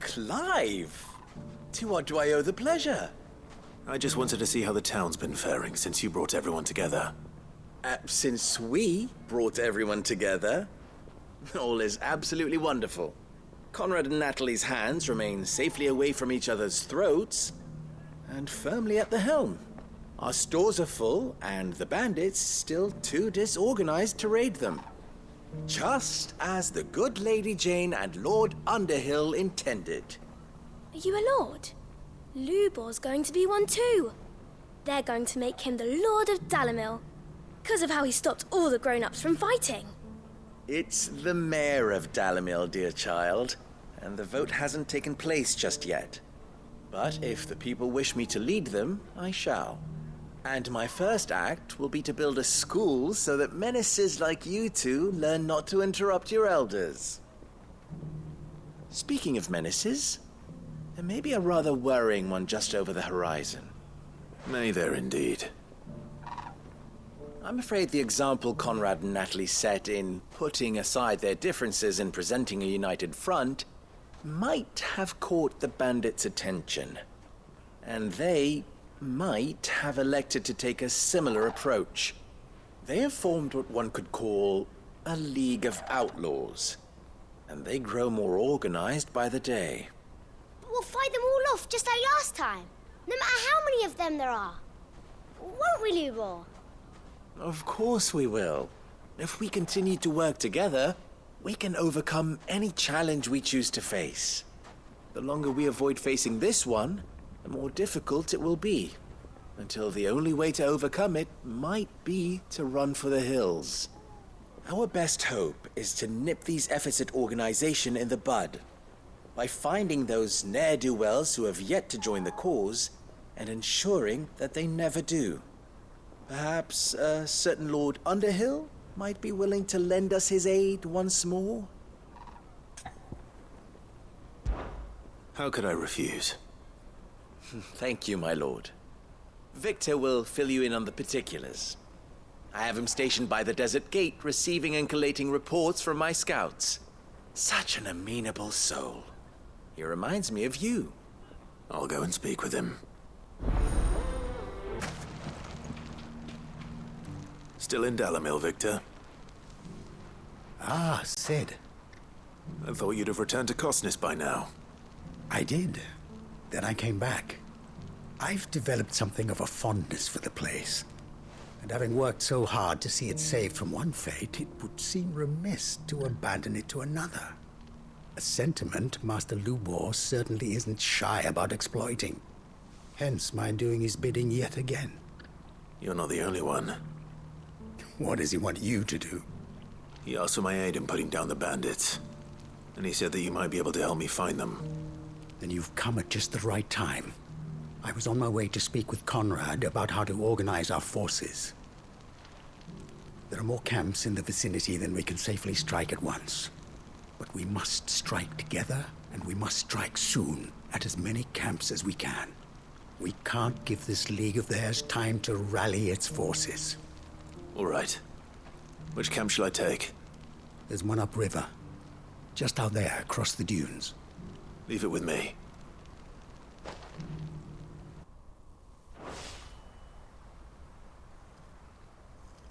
Clive! To what do I owe the pleasure? I just wanted to see how the town's been faring since you brought everyone together. Since we brought everyone together, all is absolutely wonderful. Conrad and Natalie's hands remain safely away from each other's throats and firmly at the helm. Our stores are full, and the bandits still too disorganized to raid them. Just as the good Lady Jane and Lord Underhill intended. Are you a lord? Lubor's going to be one too. They're going to make him the Lord of Dalimil, because of how he stopped all the grown-ups from fighting. It's the mayor of Dalimil, dear child, and the vote hasn't taken place just yet. But if the people wish me to lead them, I shall. And my first act will be to build a school so that menaces like you two learn not to interrupt your elders. Speaking of menaces, there may be a rather worrying one just over the horizon. May there indeed. I'm afraid the example Conrad and Natalie set in putting aside their differences and presenting a united front might have caught the bandits' attention. And they might have elected to take a similar approach. They have formed what one could call a League of Outlaws, and they grow more organized by the day. But we'll fight them all off just like last time, no matter how many of them there are. Won't we, Lubor? Of course we will. If we continue to work together, we can overcome any challenge we choose to face. The longer we avoid facing this one, the more difficult it will be, until the only way to overcome it might be to run for the hills. Our best hope is to nip these efforts at organization in the bud, by finding those ne'er-do-wells who have yet to join the cause, and ensuring that they never do. Perhaps a certain Lord Underhill might be willing to lend us his aid once more? How could I refuse? Thank you, my lord. Victor will fill you in on the particulars. I have him stationed by the desert gate, receiving and collating reports from my scouts. Such an amenable soul. He reminds me of you. I'll go and speak with him. Still in Dalimil, Victor? Ah, Sid. I thought you'd have returned to Cosnis by now. I did. Then I came back. I've developed something of a fondness for the place. And having worked so hard to see it saved from one fate, it would seem remiss to abandon it to another. A sentiment Master Lubor certainly isn't shy about exploiting. Hence my doing his bidding yet again. You're not the only one. What does he want you to do? He asked for my aid in putting down the bandits. And he said that you might be able to help me find them. Then you've come at just the right time. I was on my way to speak with Conrad about how to organize our forces. There are more camps in the vicinity than we can safely strike at once. But we must strike together, and we must strike soon at as many camps as we can. We can't give this league of theirs time to rally its forces. All right. Which camp shall I take? There's one upriver. Just out there, across the dunes. Leave it with me.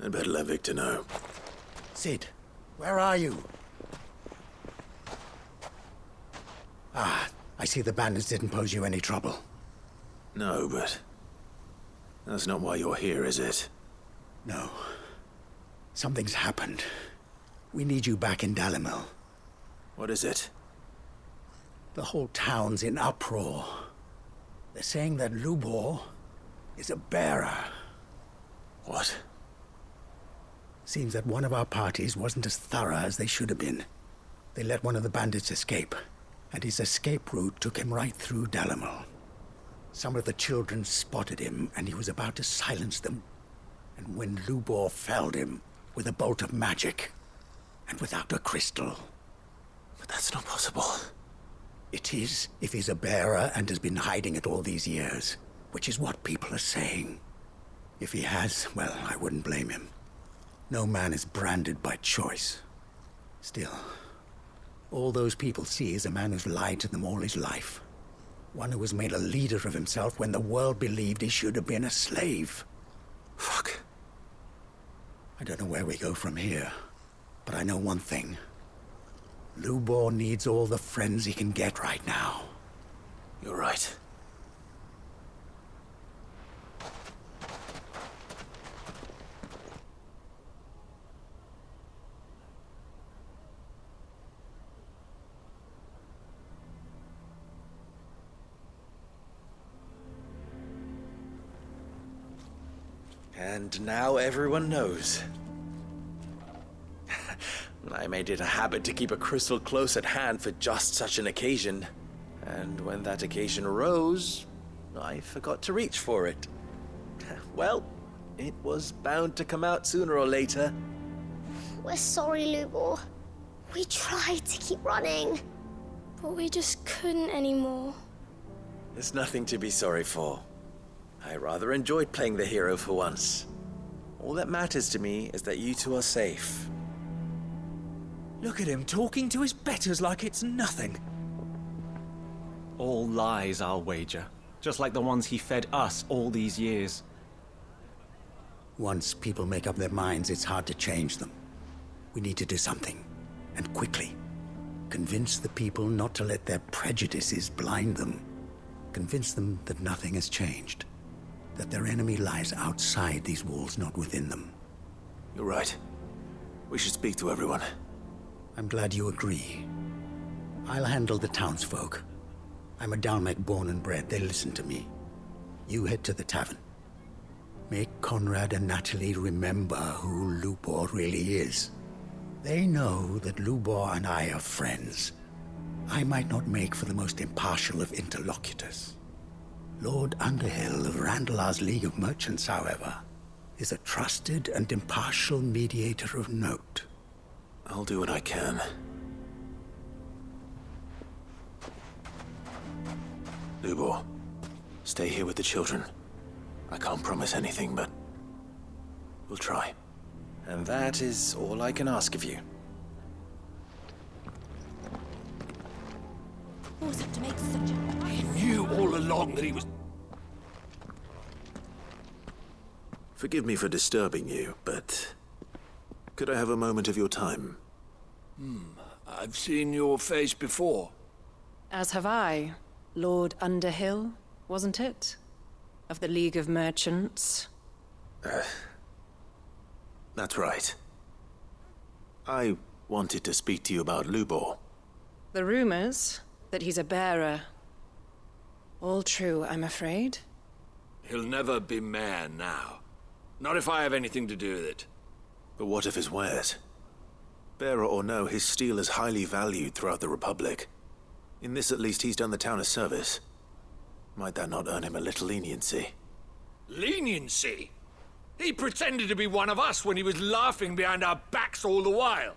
I'd better let Victor know. Sid, where are you? Ah, I see the bandits didn't pose you any trouble. No, but that's not why you're here, is it? No. Something's happened. We need you back in Dalimil. What is it? The whole town's in uproar. They're saying that Lubor is a bearer. What? Seems that one of our parties wasn't as thorough as they should have been. They let one of the bandits escape, and his escape route took him right through Dalimil. Some of the children spotted him, and he was about to silence them. And when Lubor felled him with a bolt of magic, and without a crystal. But that's not possible. It is, if he's a bearer and has been hiding it all these years, which is what people are saying. If he has, well, I wouldn't blame him. No man is branded by choice. Still, All those people see is a man who's lied to them all his life. One who has made a leader of himself when the world believed he should have been a slave. Fuck. I don't know where we go from here, but I know one thing. Lubor needs all the friends he can get right now. You're right. And now everyone knows. I made it a habit to keep a crystal close at hand for just such an occasion. And when that occasion arose, I forgot to reach for it. Well, it was bound to come out sooner or later. We're sorry, Lubor. We tried to keep running. But we just couldn't anymore. There's nothing to be sorry for. I rather enjoyed playing the hero for once. All that matters to me is that you two are safe. Look at him talking to his betters like it's nothing. All lies, I'll wager. Just like the ones he fed us all these years. Once people make up their minds, it's hard to change them. We need to do something, and quickly. Convince the people not to let their prejudices blind them. Convince them that nothing has changed. That their enemy lies outside these walls, not within them. You're right. We should speak to everyone. I'm glad you agree. I'll handle the townsfolk. I'm a Dalmec born and bred. They listen to me. You head to the tavern. Make Conrad and Natalie remember who Lubor really is. They know that Lubor and I are friends. I might not make for the most impartial of interlocutors. Lord Underhill of Randalar's League of Merchants, however, is a trusted and impartial mediator of note. I'll do what I can. Lubor, stay here with the children. I can't promise anything, but we'll try. And that is all I can ask of you. Force him to make such a... He knew all along that he was... Forgive me for disturbing you, but could I have a moment of your time? I've seen your face before. As have I. Lord Underhill, wasn't it? Of the League of Merchants. That's right. I wanted to speak to you about Lubor. The rumors that he's a bearer. All true, I'm afraid. He'll never be mayor now. Not if I have anything to do with it. But what of his wares? Bearer or no, his steel is highly valued throughout the Republic. In this at least he's done the town a service. Might that not earn him a little leniency? Leniency? He pretended to be one of us when he was laughing behind our backs all the while.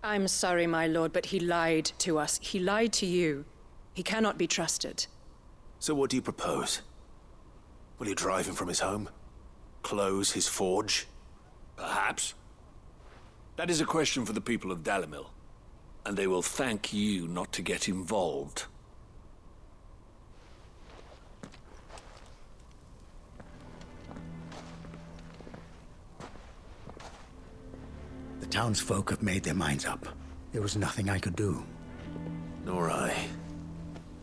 I'm sorry, my lord, but he lied to us. He lied to you. He cannot be trusted. So what do you propose? Will you drive him from his home? Close his forge? Perhaps. That is a question for the people of Dalimil. And they will thank you not to get involved. The townsfolk have made their minds up. There was nothing I could do. Nor I.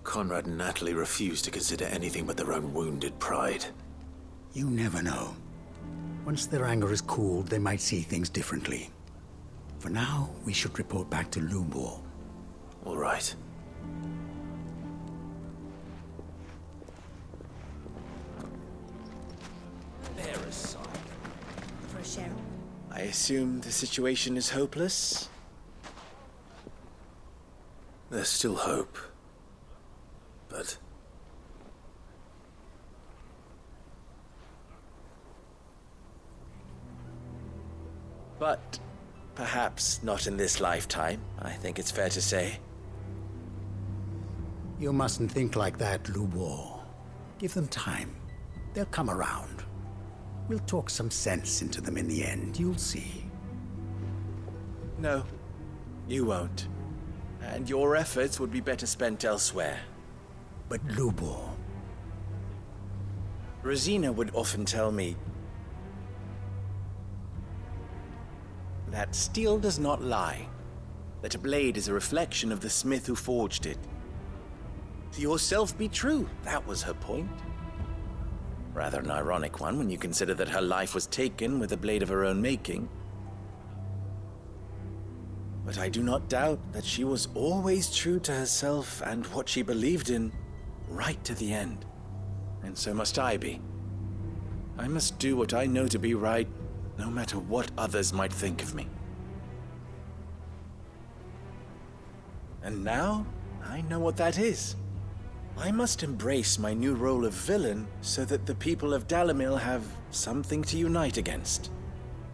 Conrad and Natalie refuse to consider anything but their own wounded pride. You never know. Once their anger is cooled, they might see things differently. For now, we should report back to Lubor. All right. For a share. I assume the situation is hopeless? There's still hope. But... But perhaps not in this lifetime, I think it's fair to say. You mustn't think like that, Lubor. Give them time. They'll come around. We'll talk some sense into them in the end, you'll see. No, you won't. and your efforts would be better spent elsewhere. But Lubor... Rosina would often tell me that steel does not lie, that a blade is a reflection of the smith who forged it. To yourself be true, that was her point. Rather an ironic one when you consider that her life was taken with a blade of her own making. But I do not doubt that she was always true to herself and what she believed in, right to the end. And so must I be. I must do what I know to be right, no matter what others might think of me. And now, I know what that is. I must embrace my new role of villain so that the people of Dalimil have something to unite against.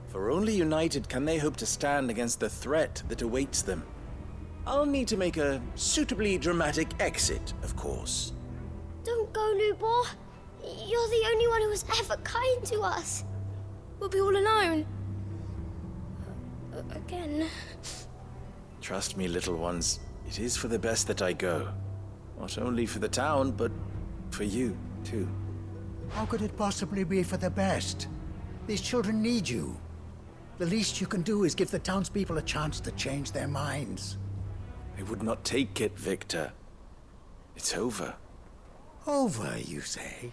For only united can they hope to stand against the threat that awaits them. I'll need to make a suitably dramatic exit, of course. Don't go, Lubor. You're the only one who was ever kind to us. We'll be all alone. Again. Trust me, little ones, it is for the best that I go. Not only for the town, but for you, too. How could it possibly be for the best? These children need you. The least you can do is give the townspeople a chance to change their minds. I would not take it, Victor. It's over. Over, you say?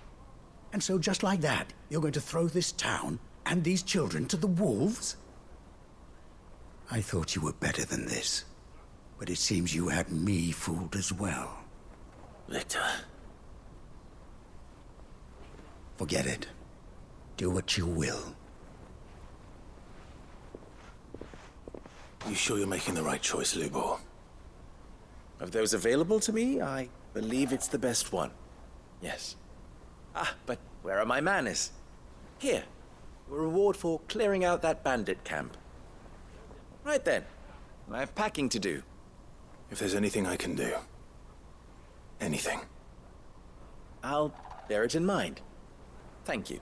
And so just like that, you're going to throw this town and these children to the wolves? I thought you were better than this. But it seems you had me fooled as well. Victor. Forget it. Do what you will. You sure you're making the right choice, Lubor? Of those available to me, I believe it's the best one. Yes. Ah, but where are my manners? Here. A reward for clearing out that bandit camp. Right then. I have packing to do. If there's anything I can do. Anything. I'll bear it in mind. Thank you.